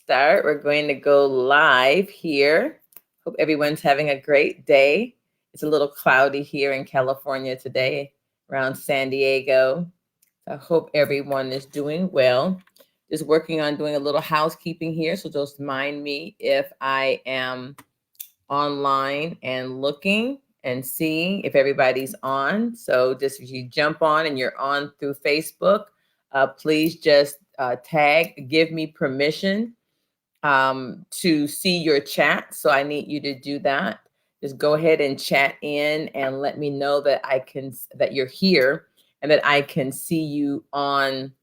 start. We're going to go live here. Hope everyone's having a great day. It's a little cloudy here in California today, around San Diego. I hope everyone is doing well. Just working on doing a little housekeeping here, so just mind me if I am online and looking and seeing if everybody's on. So just if you jump on and you're on through Facebook, please just give me permission to see your chat. So I need you to do that. Just go ahead and chat in and let me know that that you're here and that I can see you on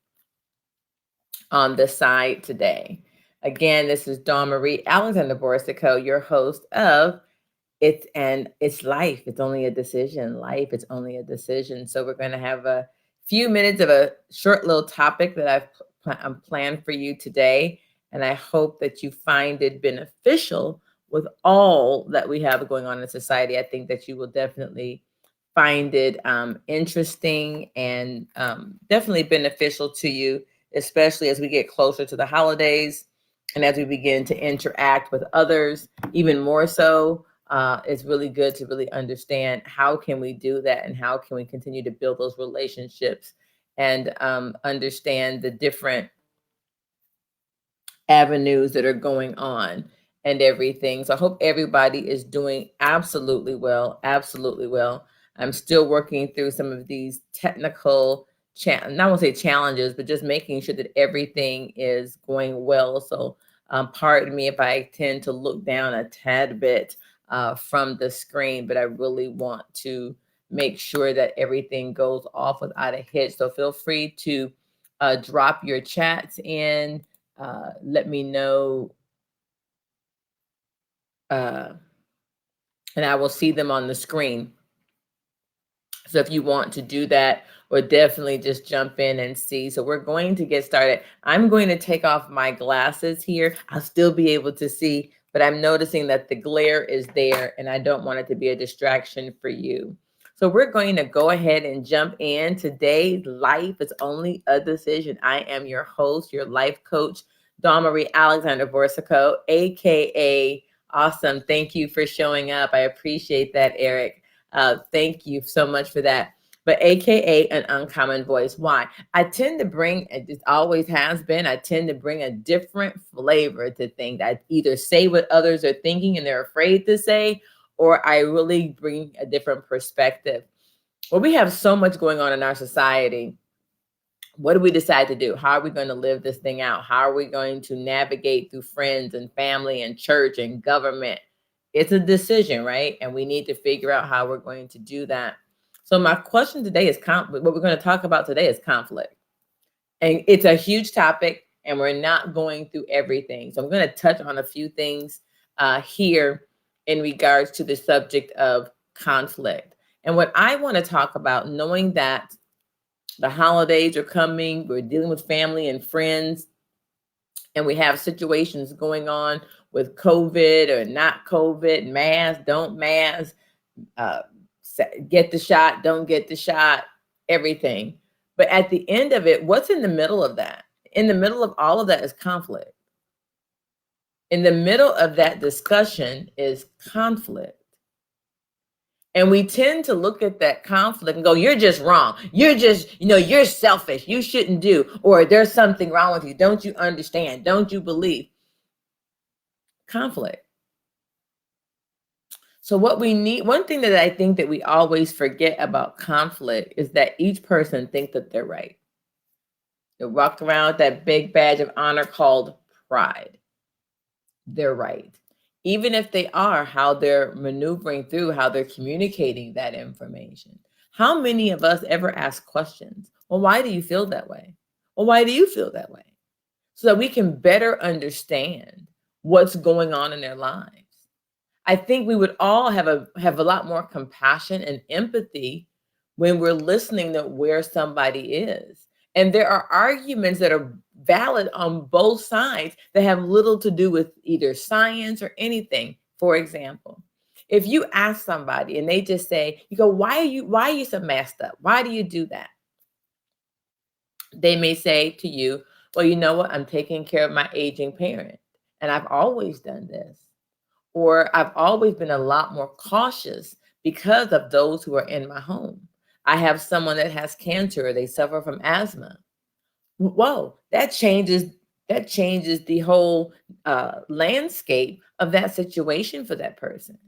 the side today. Again, this is Dawn Marie Alexander Borsico, your host of It's Life. It's only a decision. Life, it's only a decision. So we're going to have a few minutes of a short little topic that I'm planned for you today. And I hope that you find it beneficial with all that we have going on in society. I think that you will definitely find it interesting and definitely beneficial to you, especially as we get closer to the holidays and as we begin to interact with others even more so. It's really good to really understand how can we do that and how can we continue to build those relationships and understand the different avenues that are going on and everything. So I hope everybody is doing absolutely well, absolutely well. I'm still working through some of these technical, not want to say challenges, but just making sure that everything is going well. So pardon me if I tend to look down a tad bit from the screen, but I really want to make sure that everything goes off without a hitch. So feel free to drop your chats in. Let me know, and I will see them on the screen. So if you want to do that, or definitely just jump in and see. So we're going to get started. I'm going to take off my glasses here. I'll still be able to see, but I'm noticing that the glare is there and I don't want it to be a distraction for you. So we're going to go ahead and jump in. Today's life is only a decision. I am your host, your life coach, Dawn Marie Alexander Borsico, AKA Awesome. Thank you for showing up. I appreciate that, Eric. Thank you so much for that. But AKA an uncommon voice. Why? I tend to bring, it always has been, I tend to bring a different flavor to things. I either say what others are thinking and they're afraid to say, or I really bring a different perspective. Well, we have so much going on in our society. What do we decide to do? How are we going to live this thing out? How are we going to navigate through friends and family and church and government? It's a decision, right? And we need to figure out how we're going to do that. So my question today is what we're going to talk about today is conflict. And it's a huge topic and we're not going through everything. So I'm going to touch on a few things here in regards to the subject of conflict. And what I want to talk about, knowing that the holidays are coming, we're dealing with family and friends, and we have situations going on with COVID or not COVID, mask, don't mask, get the shot, don't get the shot, everything. But at the end of it, what's in the middle of that? In the middle of all of that is conflict. In the middle of that discussion is conflict. And we tend to look at that conflict and go, you're just wrong. You're just, you're selfish. You shouldn't do, or there's something wrong with you. Don't you understand? Don't you believe? Conflict. So what we need, one thing that I think that we always forget about conflict is that each person thinks that they're right. They walk around with that big badge of honor called pride. They're right. Even if they are, how they're maneuvering through, how they're communicating that information. How many of us ever ask questions? Well, why do you feel that way? Well, why do you feel that way? So that we can better understand what's going on in their lives. I think we would all have a lot more compassion and empathy when we're listening to where somebody is. And there are arguments that are valid on both sides that have little to do with either science or anything. For example, if you ask somebody and they just say, you go, why are you so messed up? Why do you do that? They may say to you, well, you know what? I'm taking care of my aging parent. and I've always done this. Or I've always been a lot more cautious because of those who are in my home. I have someone that has cancer, or they suffer from asthma. Whoa, that changes the whole landscape of that situation for that person.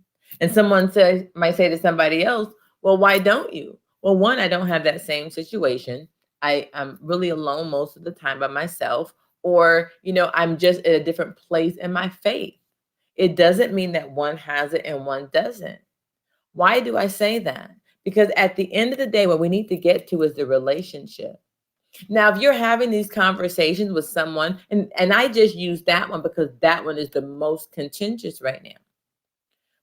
And someone might say to somebody else, well, why don't you? Well, one, I don't have that same situation. I'm really alone most of the time by myself, or I'm just at a different place in my faith. It doesn't mean that one has it and one doesn't. Why do I say that? Because at the end of the day, what we need to get to is the relationship. Now, if you're having these conversations with someone, and I just use that one because that one is the most contentious right now.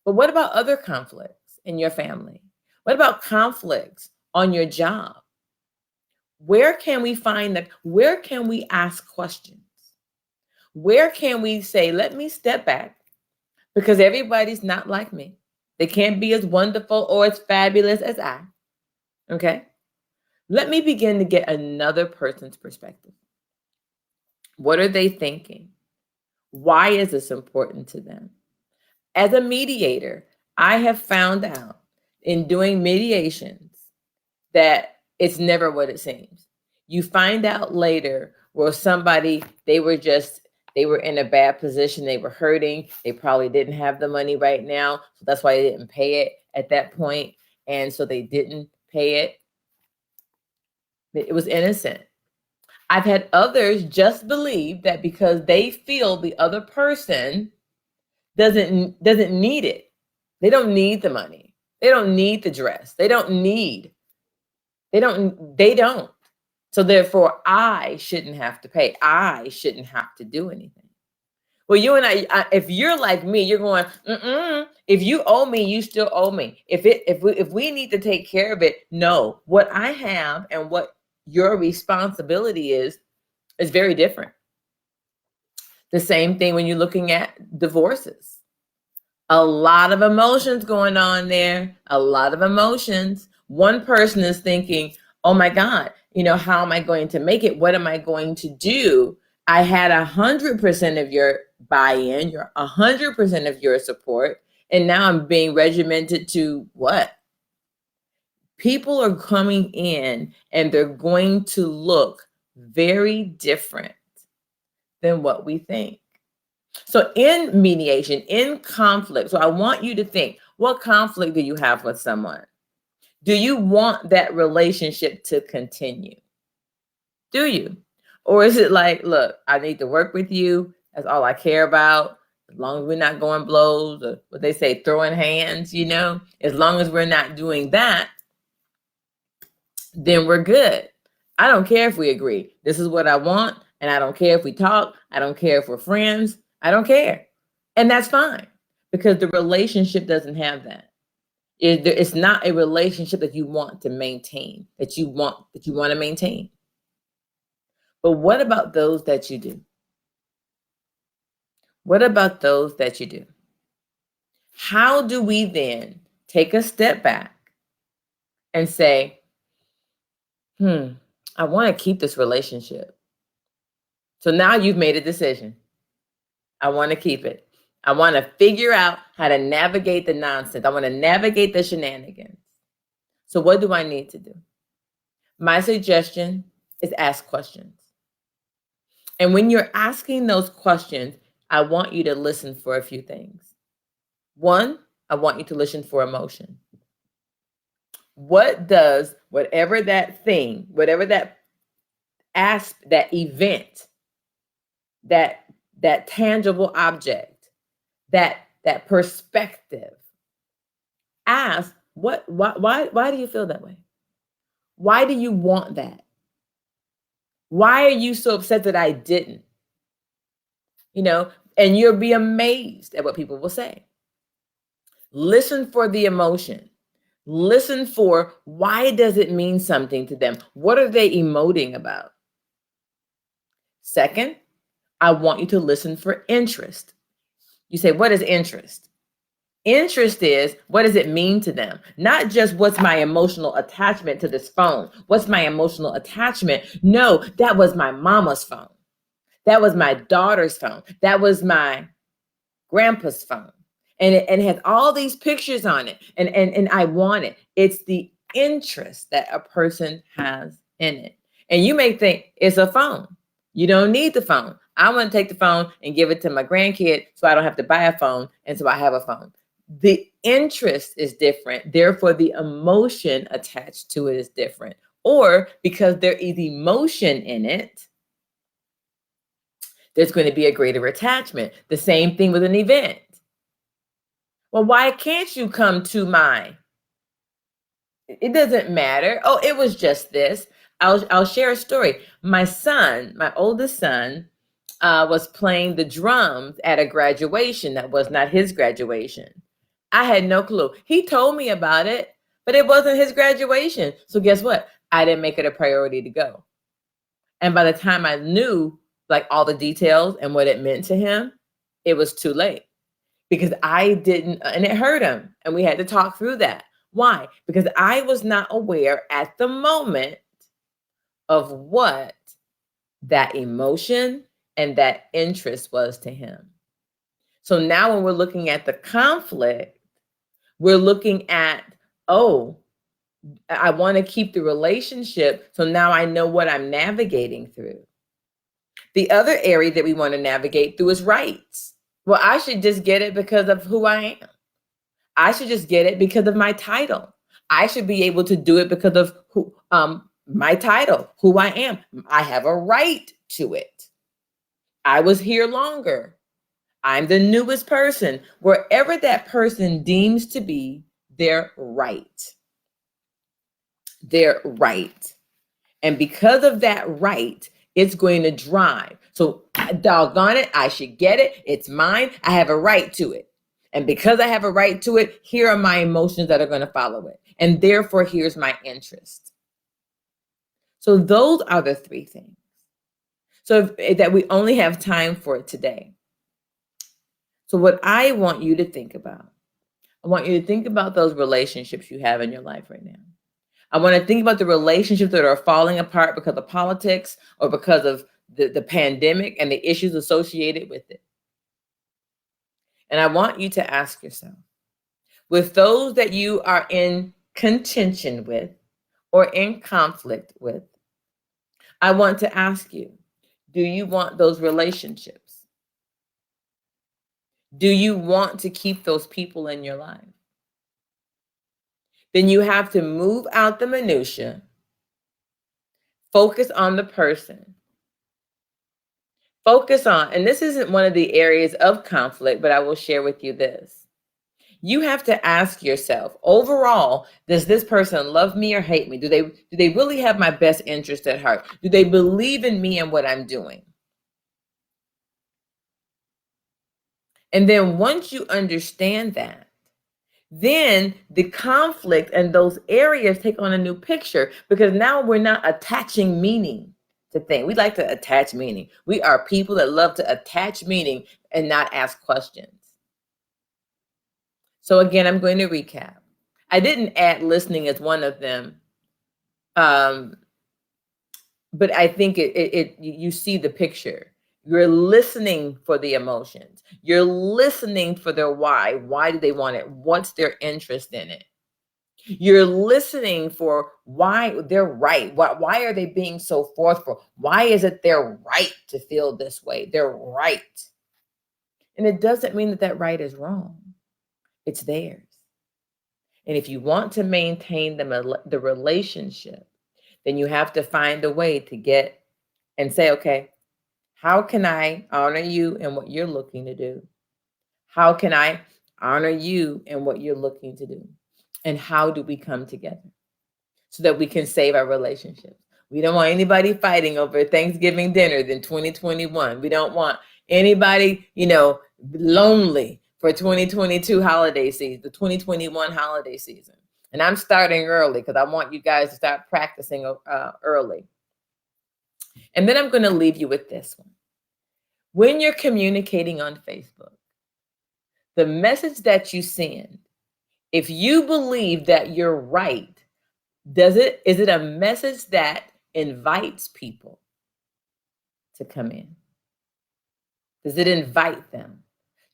But what about other conflicts in your family? What about conflicts on your job? Where can we find that? Where can we ask questions? Where can we say, let me step back, because everybody's not like me. They can't be as wonderful or as fabulous as I. Okay? Let me begin to get another person's perspective. What are they thinking? Why is this important to them? As a mediator, I have found out in doing mediations that it's never what it seems. You find out later where somebody, they were in a bad position, they were hurting, they probably didn't have the money right now, so that's why they didn't pay it at that point, and so they didn't pay it. It was innocent. I've had others just believe that because they feel the other person doesn't need it. They don't need the money. They don't need the dress. They don't. So therefore, I shouldn't have to pay. I shouldn't have to do anything. Well, you and I, if you're like me, you're going, if you owe me, you still owe me. If we need to take care of it, no. What I have and what your responsibility is very different. The same thing when you're looking at divorces. A lot of emotions going on there. A lot of emotions. One person is thinking, oh my God, how am I going to make it? What am I going to do? I had 100% of your buy-in, 100% of your support, and now I'm being regimented to what? People are coming in and they're going to look very different than what we think. So in mediation, in conflict, so I want you to think, what conflict do you have with someone? Do you want that relationship to continue? Do you? Or is it like, look, I need to work with you. That's all I care about. As long as we're not going blows, or what they say, throwing hands, as long as we're not doing that, then we're good. I don't care if we agree. This is what I want. And I don't care if we talk. I don't care if we're friends. I don't care. And that's fine, because the relationship doesn't have that. It's not a relationship that you want to maintain, that you want to maintain. But what about those that you do? What about those that you do? How do we then take a step back and say, I want to keep this relationship. So now you've made a decision. I want to keep it. I want to figure out how to navigate the nonsense. I want to navigate the shenanigans. So what do I need to do? My suggestion is ask questions. And when you're asking those questions, I want you to listen for a few things. One, I want you to listen for emotion. What does whatever that thing, whatever that that event, that tangible object, that perspective, ask why do you feel that way? Why do you want that? Why are you so upset that I didn't? And you'll be amazed at what people will say. Listen for the emotion. Listen for why does it mean something to them? What are they emoting about? Second, I want you to listen for interest. You say, what is interest? Interest is, what does it mean to them? Not just what's my emotional attachment to this phone. What's my emotional attachment? No, that was my mama's phone. That was my daughter's phone. That was my grandpa's phone. And it has all these pictures on it. And I want it. It's the interest that a person has in it. And you may think it's a phone. You don't need the phone. I want to take the phone and give it to my grandkid so I don't have to buy a phone. And so I have a phone. The interest is different. Therefore, the emotion attached to it is different. Or because there is emotion in it, there's going to be a greater attachment. The same thing with an event. Well, why can't you come to mine? It doesn't matter. Oh, it was just this. I'll share a story. My son, my oldest son, was playing the drums at a graduation that was not his graduation. I had no clue. He told me about it, but it wasn't his graduation. So guess what? I didn't make it a priority to go. And by the time I knew like all the details and what it meant to him, it was too late because I didn't, and it hurt him. And we had to talk through that. Why? Because I was not aware at the moment of what that emotion and that interest was to him. So now when we're looking at the conflict, we're looking at, oh, I want to keep the relationship. So now I know what I'm navigating through. The other area that we want to navigate through is rights. Well, I should just get it because of who I am. I should just get it because of my title. I should be able to do it because of who, my title, who I am. I have a right to it. I was here longer. I'm the newest person. Wherever that person deems to be their right. Their right. And because of that right, it's going to drive. So doggone it, I should get it. It's mine. I have a right to it. And because I have a right to it, here are my emotions that are going to follow it. And therefore, here's my interest. So those are the three things. So that we only have time for it today. So what I want you to think about, I want you to think about those relationships you have in your life right now. I want to think about the relationships that are falling apart because of politics or because of the pandemic and the issues associated with it. And I want you to ask yourself, with those that you are in contention with or in conflict with, I want to ask you, do you want those relationships? Do you want to keep those people in your life? Then you have to move out the minutia, focus on the person. Focus on, and this isn't one of the areas of conflict, but I will share with you this. You have to ask yourself, overall, does this person love me or hate me? Do they really have my best interest at heart? Do they believe in me and what I'm doing? And then once you understand that, then the conflict and those areas take on a new picture because now we're not attaching meaning to things. We like to attach meaning. We are people that love to attach meaning and not ask questions. So again, I'm going to recap. I didn't add listening as one of them, but I think you see the picture. You're listening for the emotions. You're listening for their why. Why do they want it? What's their interest in it? You're listening for why they're right. Why are they being so forceful? Why is it their right to feel this way? They're right. And it doesn't mean that that right is wrong. It's theirs. And if you want to maintain the relationship, then you have to find a way to get and say, okay, how can I honor you in what you're looking to do? How can I honor you in what you're looking to do? And how do we come together so that we can save our relationships? We don't want anybody fighting over Thanksgiving dinner in 2021. We don't want anybody, lonely for 2022 holiday season, the 2021 holiday season. And I'm starting early because I want you guys to start practicing early. And then I'm going to leave you with this one. When you're communicating on Facebook, the message that you send, if you believe that you're right, is it a message that invites people to come in? Does it invite them?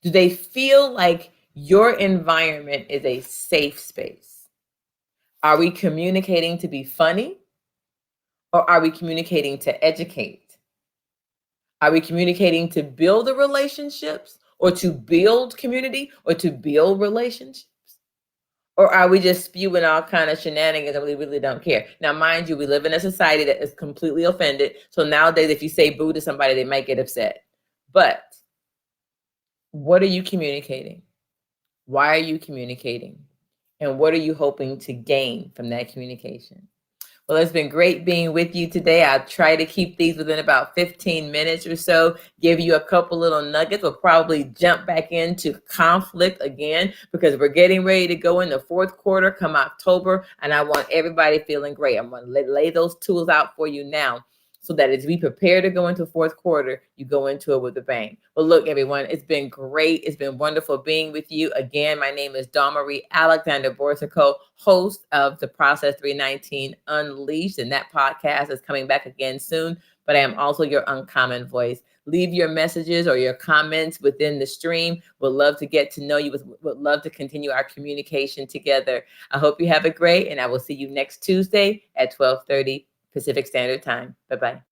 Do they feel like your environment is a safe space? Are we communicating to be funny, or are we communicating to educate? Are we communicating to build the relationships, or to build community, or to build relationships? Or are we just spewing all kind of shenanigans and we really don't care? Now, mind you, we live in a society that is completely offended. So nowadays, if you say boo to somebody, they might get upset. But what are you communicating? Why are you communicating? And what are you hoping to gain from that communication? Well, it's been great being with you today. I'll try to keep these within about 15 minutes or so, give you a couple little nuggets. We'll probably jump back into conflict again because we're getting ready to go in the fourth quarter come October, and I want everybody feeling great. I'm going to lay those tools out for you now so that as we prepare to go into fourth quarter, you go into it with a bang. Well, look, everyone, it's been great. It's been wonderful being with you. Again, my name is Dawn Marie Alexander Borsico, host of the Process 319 Unleashed, and that podcast is coming back again soon, but I am also your uncommon voice. Leave your messages or your comments within the stream. We'd love to get to know you. Would love to continue our communication together. I hope you have a great, and I will see you next Tuesday at 12:30 Pacific Standard Time. Bye-bye.